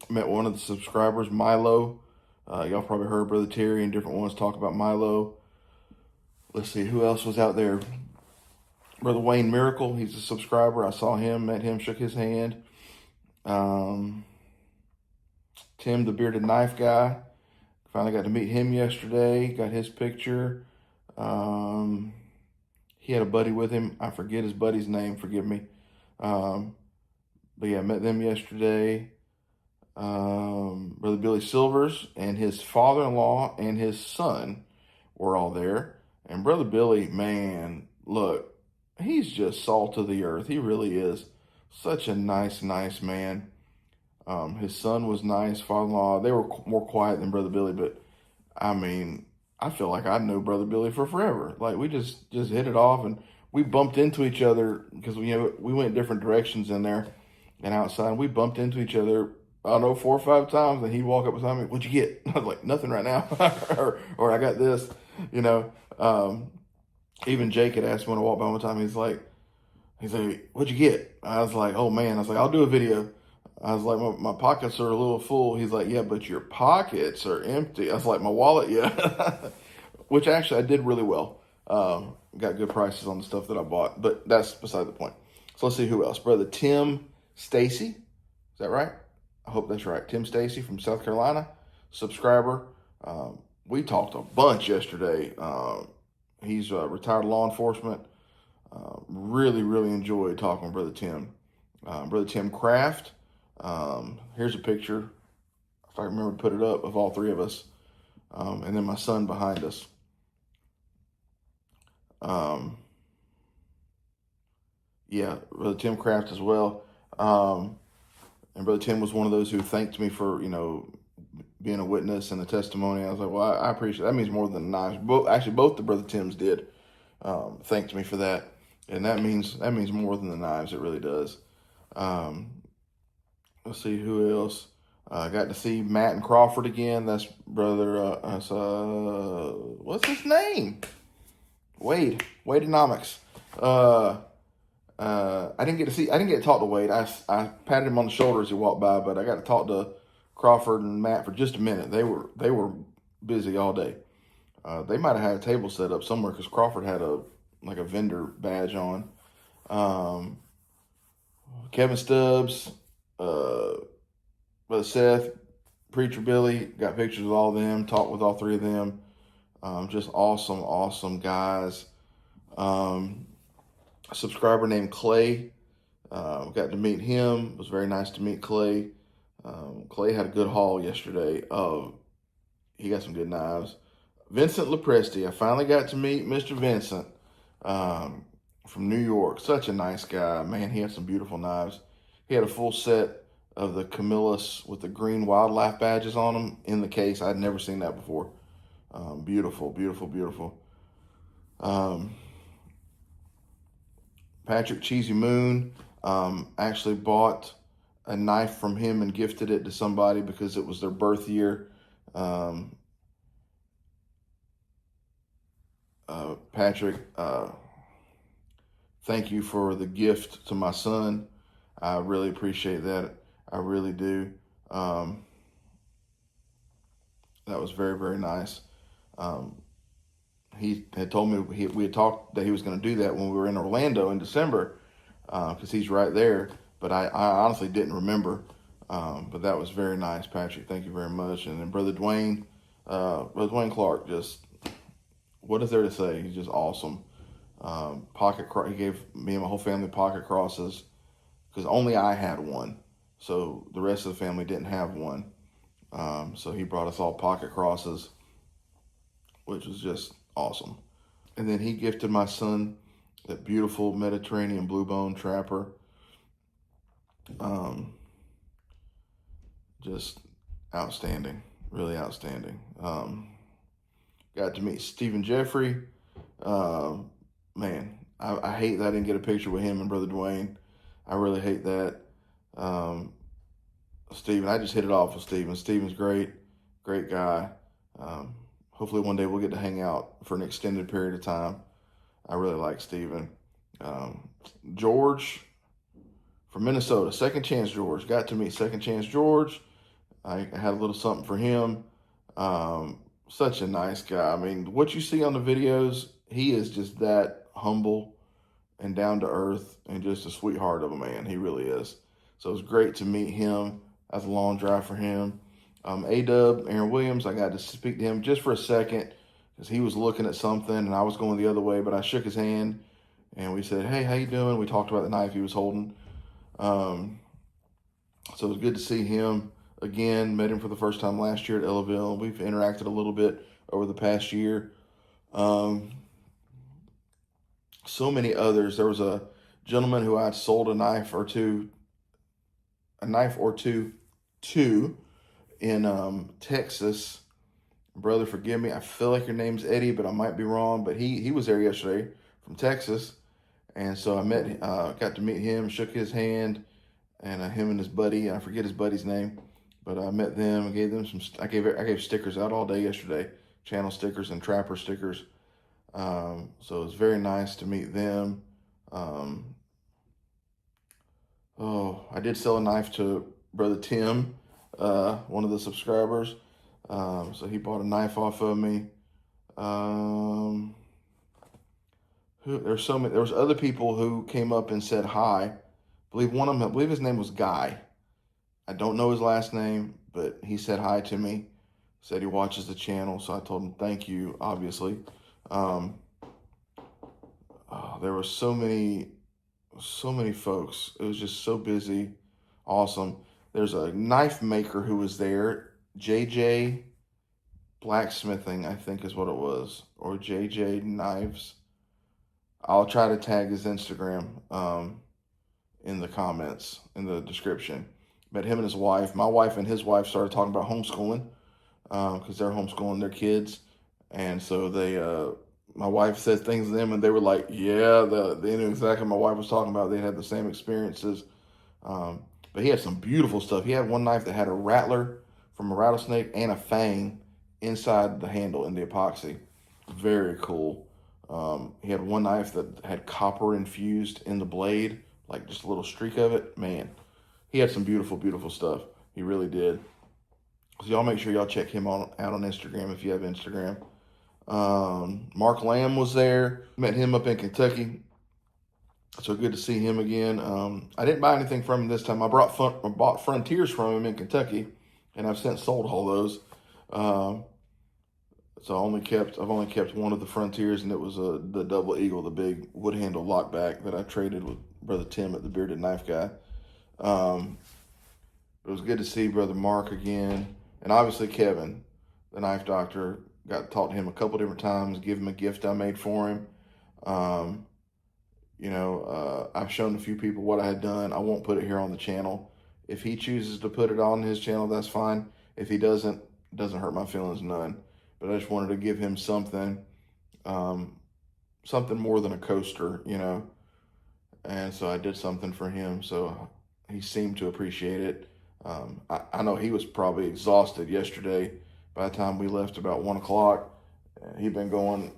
[SPEAKER 2] Met one of the subscribers, Milo. Y'all probably heard Brother Terry and different ones talk about Milo. Let's see, who else was out there? Brother Wayne Miracle, he's a subscriber. I saw him, met him, shook his hand. Tim, the bearded knife guy. Finally got to meet him yesterday. Got his picture. He had a buddy with him. I forget his buddy's name. Forgive me. But yeah, met them yesterday. Brother Billy Silvers and his father-in-law and his son were all there. And Brother Billy, man, look, he's just salt of the earth. He really is. Such a nice man. His son was nice, father-in-law. They were more quiet than Brother Billy, but I mean, I feel like I know Brother Billy for forever. Like, we just hit it off, and we bumped into each other because we went different directions in there and outside. And we bumped into each other, I don't know, 4 or 5 times, and he'd walk up beside me. "What'd you get?" I was like, "Nothing right now," or "I got this," Even Jake had asked me when I walked by one time. He's like, "What'd you get?" I was like, "Oh man," I was like, "I'll do a video." I was like, my pockets are a little full. He's like, "Yeah, but your pockets are empty." I was like, "My wallet, yeah." Which actually I did really well. Got good prices on the stuff that I bought, but that's beside the point. So let's see who else. Brother Tim Stacy. Is that right? I hope that's right. Tim Stacy from South Carolina, subscriber. We talked a bunch yesterday. He's retired law enforcement. Really enjoyed talking with Brother Tim. Brother Tim Kraft. Here's a picture. if I remember to put it up, of all three of us. And then my son behind us. Yeah, Brother Tim Kraft as well. And Brother Tim was one of those who thanked me for, being a witness and a testimony. I was like, well, I appreciate it. That means more than knives. Both the Brother Tims did thanked me for that. And that means more than the knives. It really does. Let's see who else. I got to see Matt and Crawford again. That's brother. What's his name? Wadeonomics. I didn't get to talk to Wade. I patted him on the shoulder as he walked by, but I got to talk to Crawford and Matt for just a minute. They were busy all day. They might have had a table set up somewhere because Crawford had a vendor badge on. Kevin Stubbs, Brother Seth, Preacher Billy, got pictures with all of them, talked with all three of them. Just awesome guys. A subscriber named Clay, got to meet him. It was very nice to meet Clay. Clay had a good haul yesterday. He got some good knives. Vincent Lepresti, I finally got to meet Mr. Vincent from New York. Such a nice guy. Man, he had some beautiful knives. He had a full set of the Camillus with the green wildlife badges on them in the case. I'd never seen that before. Beautiful. Patrick Cheesy Moon actually bought a knife from him and gifted it to somebody because it was their birth year. Patrick, thank you for the gift to my son. I really appreciate that. I really do. That was very, very nice. He had told me we had talked that he was going to do that when we were in Orlando in December, because he's right there. But I honestly didn't remember. But that was very nice, Patrick. Thank you very much. And then Brother Dwayne Clark, just what is there to say? He's just awesome. He gave me and my whole family pocket crosses because only I had one, so the rest of the family didn't have one. So he brought us all pocket crosses, which was just awesome. And then he gifted my son that beautiful Mediterranean blue bone trapper. Just outstanding, really outstanding. Got to meet Stephen Jeffrey. Man, I hate that I didn't get a picture with him and Brother Dwayne. I really hate that. Stephen, I just hit it off with Stephen. Stephen's great guy. Hopefully one day we'll get to hang out for an extended period of time. I really like Stephen. George from Minnesota, Second Chance George. Got to meet Second Chance George. I had a little something for him. Such a nice guy. I mean, what you see on the videos, he is just that humble and down to earth and just a sweetheart of a man. He really is. So it was great to meet him. That's a long drive for him. A-Dub, Aaron Williams, I got to speak to him just for a second because he was looking at something and I was going the other way, but I shook his hand and we said, hey, how you doing? We talked about the knife he was holding. So it was good to see him again. Met him for the first time last year at Ellaville. We've interacted a little bit over the past year. So many others. There was a gentleman who I sold a knife or two to in Texas. Brother, forgive me. I feel like your name's Eddie, but I might be wrong. But he was there yesterday from Texas, and so I got to meet him, shook his hand, and him and his buddy. I forget his buddy's name, but I met them and gave them some. I gave stickers out all day yesterday, channel stickers and trapper stickers. So it was very nice to meet them. I did sell a knife to Brother Tim, one of the subscribers. So he bought a knife off of me. There was other people who came up and said hi. I believe his name was Guy. I don't know his last name, but he said hi to me. Said he watches the channel, so I told him thank you, obviously. There were so many folks. It was just so busy. Awesome. There's a knife maker who was there JJ Blacksmithing, I think is what it was, or JJ Knives. I'll try to tag his Instagram in the comments, in the description. Met him and his wife. My wife and his wife started talking about homeschooling because they're homeschooling their kids. And so my wife said things to them and they were like, yeah, they knew exactly what my wife was talking about. They had the same experiences. But he had some beautiful stuff. He had one knife that had a rattler from a rattlesnake and a fang inside the handle in the epoxy. Very cool. He had one knife that had copper infused in the blade, like just a little streak of it. Man, he had some beautiful, beautiful stuff. He really did. So y'all make sure y'all check him out on Instagram if you have Instagram. Mark Lamb was there. Met him up in Kentucky. So good to see him again. I didn't buy anything from him this time. I bought Frontiers from him in Kentucky, and I've since sold all those. So I've only kept one of the Frontiers, and it was the Double Eagle, the big wood handle lockback that I traded with Brother Tim at the Bearded Knife Guy. It was good to see Brother Mark again, and obviously Kevin, the knife doctor. Got to talk to him a couple different times, give him a gift I made for him. I've shown a few people what I had done. I won't put it here on the channel. If he chooses to put it on his channel, that's fine. If he doesn't, it doesn't hurt my feelings none. But I just wanted to give him something more than a coaster, And so I did something for him. So he seemed to appreciate it. I know he was probably exhausted yesterday by the time we left about 1 o'clock. He'd been going,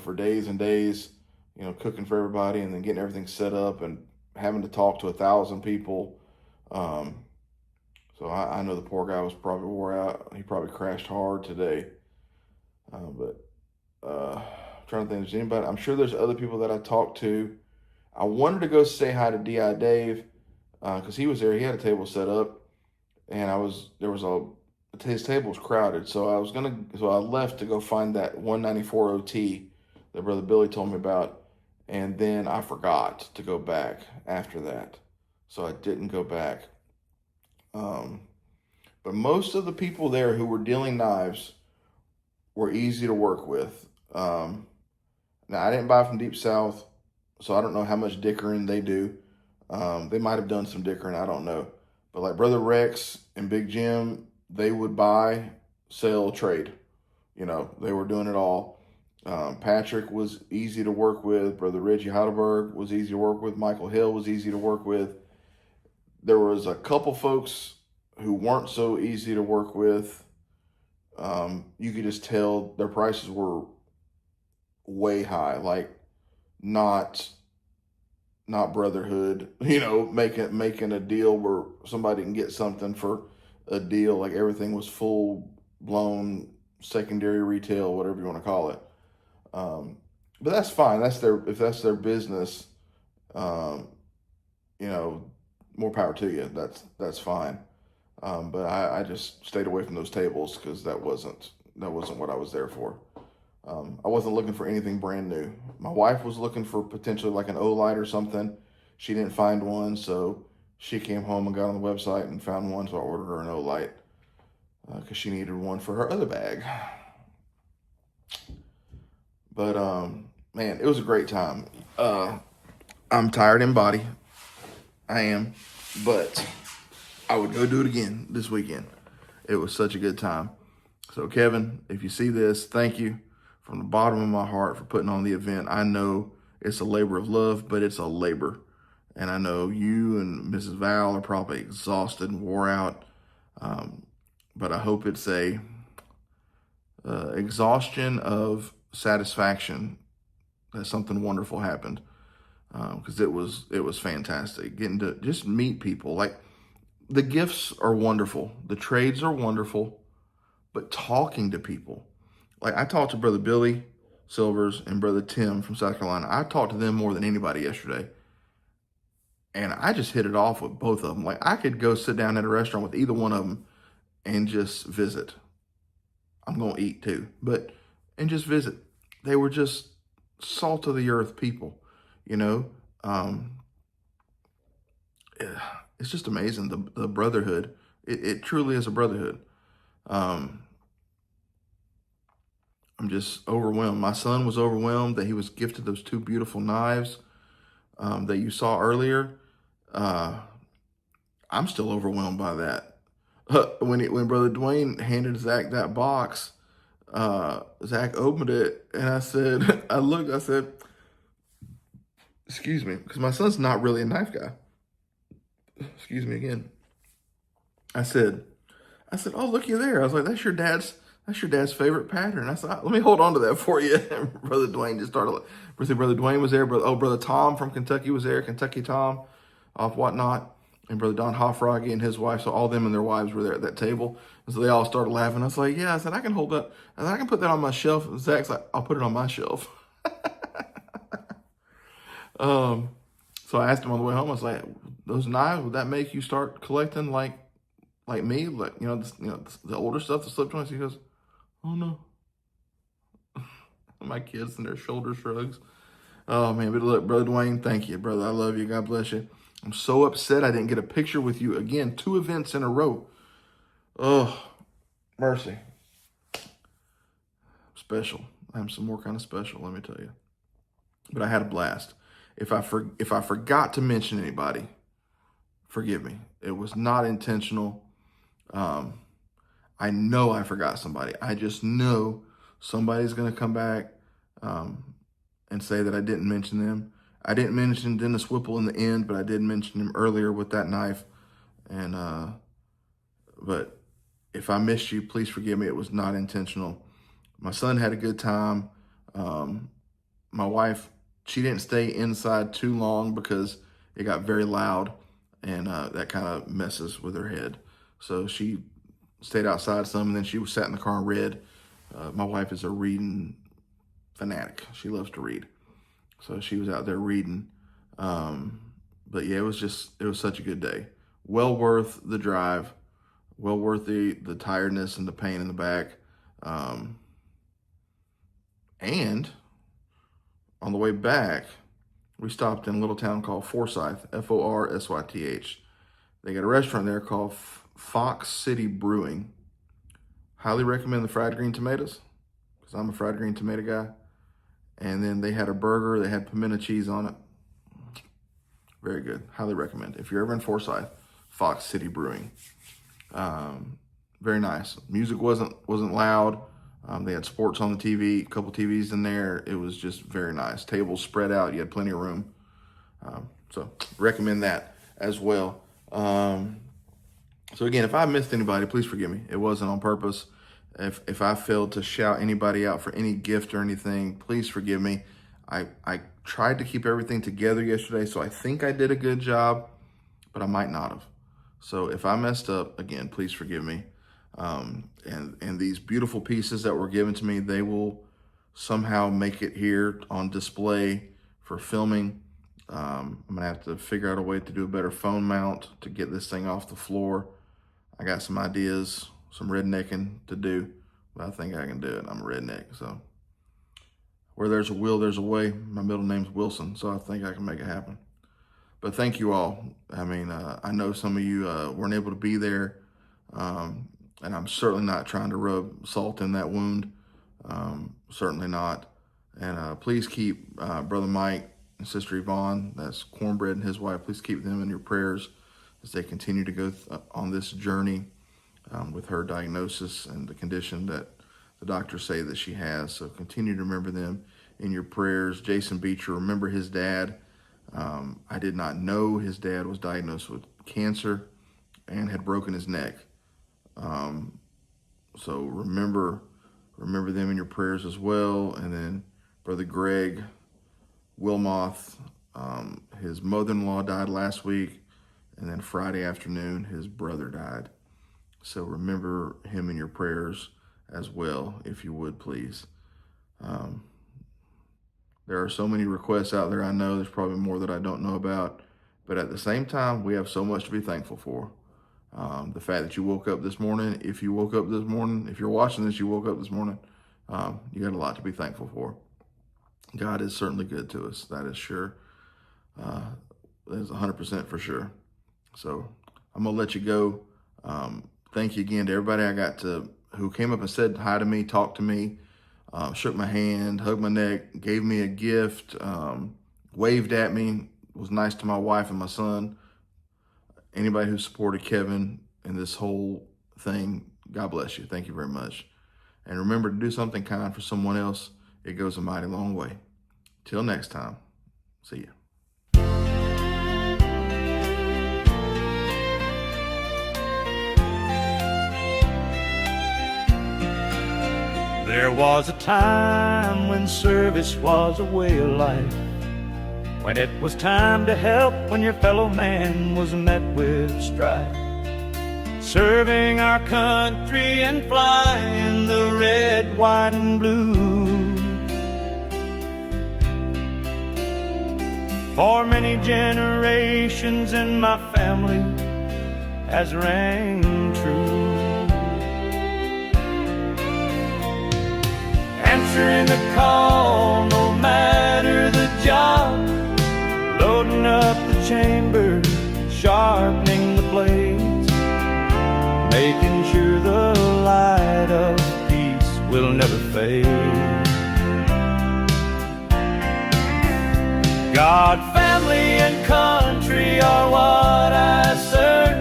[SPEAKER 2] for days and days, cooking for everybody and then getting everything set up and having to talk to 1,000 people. So I know the poor guy was probably wore out. He probably crashed hard today. But trying to think, there's anybody. I'm sure there's other people that I talked to. I wanted to go say hi to D.I. Dave because he was there. He had a table set up, and his table was crowded. So I left to go find that 194 OT that Brother Billy told me about, and then I forgot to go back after that. So I didn't go back. But most of the people there who were dealing knives were easy to work with. Now, I didn't buy from Deep South, so I don't know how much dickering they do. They might have done some dickering, I don't know. But like Brother Rex and Big Jim, they would buy, sell, trade. They were doing it all. Patrick was easy to work with. Brother Reggie Heidelberg was easy to work with. Michael Hill was easy to work with. There was a couple folks who weren't so easy to work with. You could just tell their prices were way high, like not brotherhood, making a deal where somebody can get something for a deal. Like everything was full blown secondary retail, whatever you want to call it. But that's fine. If that's their business, more power to you. That's fine. But I just stayed away from those tables because that wasn't what I was there for. I wasn't looking for anything brand new. My wife was looking for potentially like an Olight or something. She didn't find one, so she came home and got on the website and found one, so I ordered her an Olight because she needed one for her other bag. But man, it was a great time. I'm tired in body. I am, but I would go do it again this weekend. It was such a good time. So Kevin, if you see this, thank you from the bottom of my heart for putting on the event. I know it's a labor of love, but it's a labor. And I know you and Mrs. Val are probably exhausted and wore out. But I hope it's a exhaustion of satisfaction that something wonderful happened. Because it was fantastic getting to just meet people. Like the gifts are wonderful, the trades are wonderful, but talking to people, like I talked to Brother Billy Silvers and Brother Tim from South Carolina. I talked to them more than anybody yesterday, and I just hit it off with both of them. Like I could go sit down at a restaurant with either one of them and just visit. I'm gonna eat too, and just visit. They were just salt of the earth people. It's just amazing, the brotherhood. It truly is a brotherhood. I'm just overwhelmed. My son was overwhelmed that he was gifted those two beautiful knives that you saw earlier. I'm still overwhelmed by that. When Brother Dwayne handed Zach that box, Zach opened it, and I said, I said, excuse me, because my son's not really a knife guy. Excuse me again. I said, oh, looky there. I was like, that's your dad's favorite pattern. I said, let me hold on to that for you. Brother Dwayne just started. Brother Dwayne was there. Brother Tom from Kentucky was there. Kentucky Tom, off Whatnot, and Brother Don Hoffroggy and his wife. So all them and their wives were there at that table. And so they all started laughing. I was like, yeah. I said, I can hold that. I said, I can put that on my shelf. And Zach's like, I'll put it on my shelf. So I asked him on the way home. I was like, those knives, would that make you start collecting like me, like, the older stuff, the slip joints? He goes, oh no. My kids and their shoulder shrugs. Oh man, but look, Brother Dwayne, thank you, brother. I love you. God bless you. I'm so upset I didn't get a picture with you again. 2 events in a row. Oh, mercy. Special. I'm some more kind of special, let me tell you. But I had a blast. If I forgot to mention anybody, forgive me. It was not intentional. I know I forgot somebody. I just know somebody's going to come back and say that I didn't mention them. I didn't mention Dennis Whipple in the end, but I did mention him earlier with that knife. And but if I missed you, please forgive me. It was not intentional. My son had a good time. My wife, she didn't stay inside too long because it got very loud, and that kind of messes with her head. So she stayed outside some, and then she was sat in the car and read. My wife is a reading fanatic. She loves to read. So she was out there reading. But yeah, it was such a good day. Well worth the drive. Well worth the tiredness and the pain in the back. And on the way back, we stopped in a little town called Forsyth, Forsyth. They got a restaurant there called Fox City Brewing. Highly recommend the fried green tomatoes, because I'm a fried green tomato guy. And then they had a burger that had pimento cheese on it. Very good. Highly recommend. If you're ever in Forsyth, Fox City Brewing. Very nice. Music wasn't loud. They had sports on the TV, a couple TVs in there. It was just very nice. Tables spread out. You had plenty of room. So recommend that as well. So again, if I missed anybody, please forgive me. It wasn't on purpose. If I failed to shout anybody out for any gift or anything, please forgive me. I tried to keep everything together yesterday, so I think I did a good job, but I might not have. So if I messed up, again, please forgive me. And these beautiful pieces that were given to me, they will somehow make it here on display for filming. I'm gonna have to figure out a way to do a better phone mount to get this thing off the floor. I got some ideas, some rednecking to do, but I think I can do it. I'm a redneck, so where there's a will, there's a way. My middle name's Wilson, so I think I can make it happen. But thank you all. I mean, I know some of you weren't able to be there, and I'm certainly not trying to rub salt in that wound. Certainly not. And please keep Brother Mike and Sister Yvonne, that's Cornbread, and his wife, please keep them in your prayers as they continue to go on this journey with her diagnosis and the condition that the doctors say that she has. So continue to remember them in your prayers. Jason Beecher, remember his dad. I did not know his dad was diagnosed with cancer and had broken his neck. So remember them in your prayers as well. And then Brother Greg Wilmoth, his mother-in-law died last week, and then Friday afternoon his brother died. So remember him in your prayers as well, if you would, please. There are so many requests out there. I know there's probably more that I don't know about, but at the same time, we have so much to be thankful for. The fact that you woke up this morning, if you woke up this morning, if you're watching this, you woke up this morning, you got a lot to be thankful for. God is certainly good to us. That is sure. That is 100% for sure. So I'm going to let you go. thank you again to everybody who came up and said hi to me, talked to me, shook my hand, hugged my neck, gave me a gift, waved at me, was nice to my wife and my son. Anybody who supported Kevin in this whole thing, God bless you. Thank you very much. And remember to do something kind for someone else. It goes a mighty long way. Till next time, see ya.
[SPEAKER 3] There was a time when service was a way of life, when it was time to help when your fellow man was met with strife. Serving our country and flying the red, white, and blue. For many generations in my family has rang true. Answering the call, no matter the job, loading up the chamber, sharpening the blades, making sure the light of peace will never fade. God, family, and country are what I serve.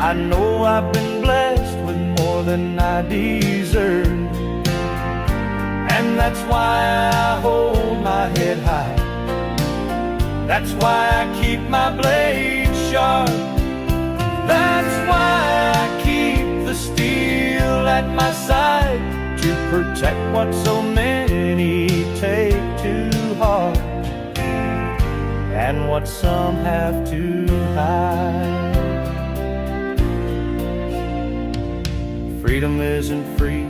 [SPEAKER 3] I know I've been blessed with more than I deserve, and that's why I hold my head high. That's why I keep my blade sharp. That's why I keep the steel at my side, to protect what so many take to heart, and what some have to hide. Freedom isn't free.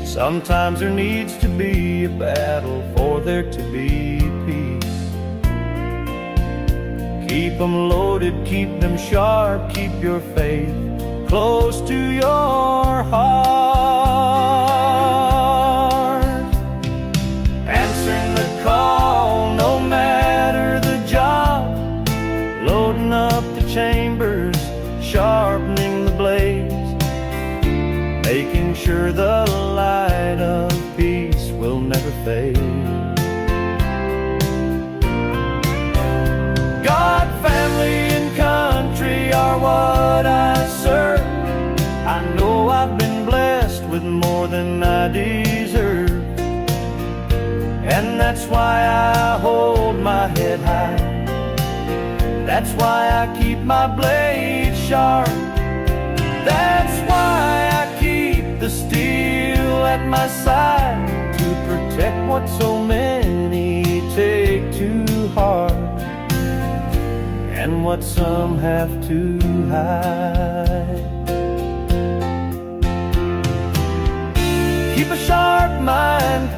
[SPEAKER 3] Sometimes there needs to be a battle for there to be peace. Keep them loaded, keep them sharp, keep your faith close to your heart. Answering the call, no matter the job, loading up the chambers, sharpening the blades, making sure the light of peace will never fade. God, family, and country are what I serve. I know I've been blessed with more than I deserve, and that's why I hold my head high. That's why I keep my blade sharp. That's why I keep the steel at my side, to protect what so many take to heart, and what some have to hide. Keep a sharp mind,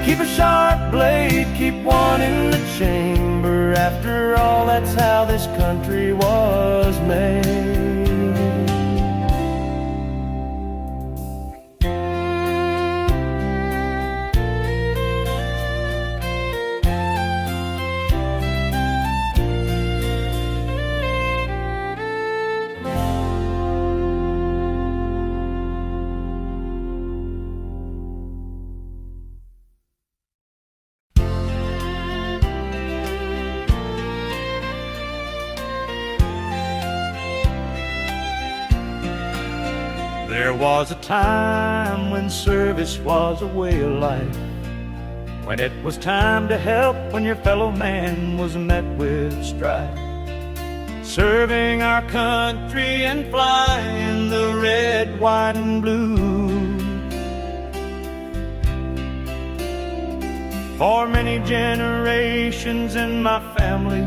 [SPEAKER 3] keep a sharp blade, keep one in the chamber. After all, that's how this country was made. There was a time when service was a way of life, when it was time to help when your fellow man was met with strife. Serving our country and flying the red, white, and blue. For many generations in my family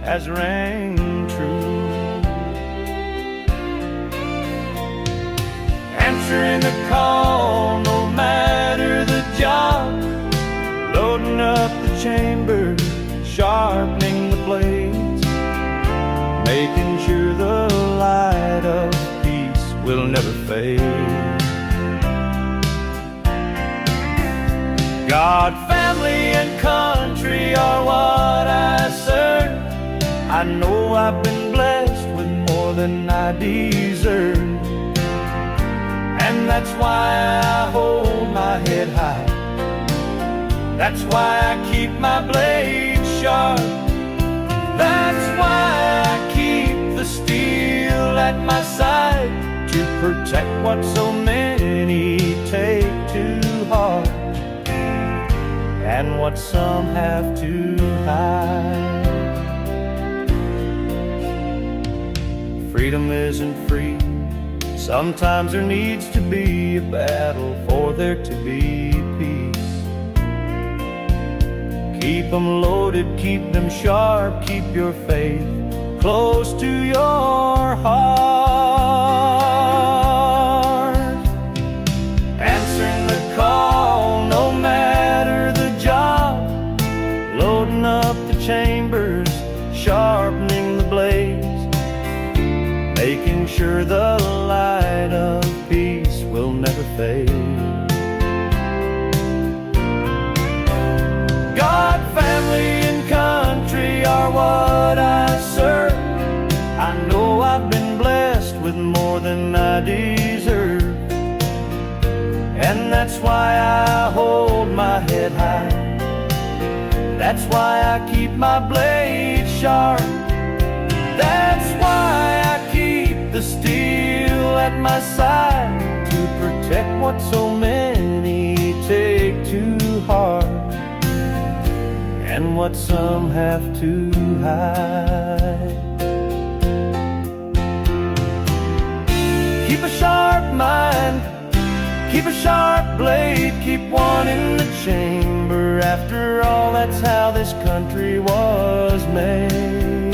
[SPEAKER 3] has rang true. Answering the call, no matter the job, loading up the chamber, sharpening the blades, making sure the light of peace will never fade. God, family, and country are what I serve. I know I've been blessed with more than than I deserve. And that's why I hold my head high. That's why I keep my blade sharp. That's why I keep the steel at my side, to protect what so many take too hard, and what some have to hide. Freedom isn't free. Sometimes there needs to be a battle for there to be peace. Keep them loaded, keep them sharp, keep your faith close to your heart. Answering the call, no matter the job, loading up the chambers, sharpening the blades, making sure the light of peace will never fade. God, family, and country are what I serve. I know I've been blessed with more than I deserve, and that's why I hold my head high. That's why I keep my blade sharp. That's why I keep the steel at my side, to protect what so many take too hard, and what some have to hide. Keep a sharp mind, keep a sharp blade, keep one in the chamber. After all, that's how this country was made.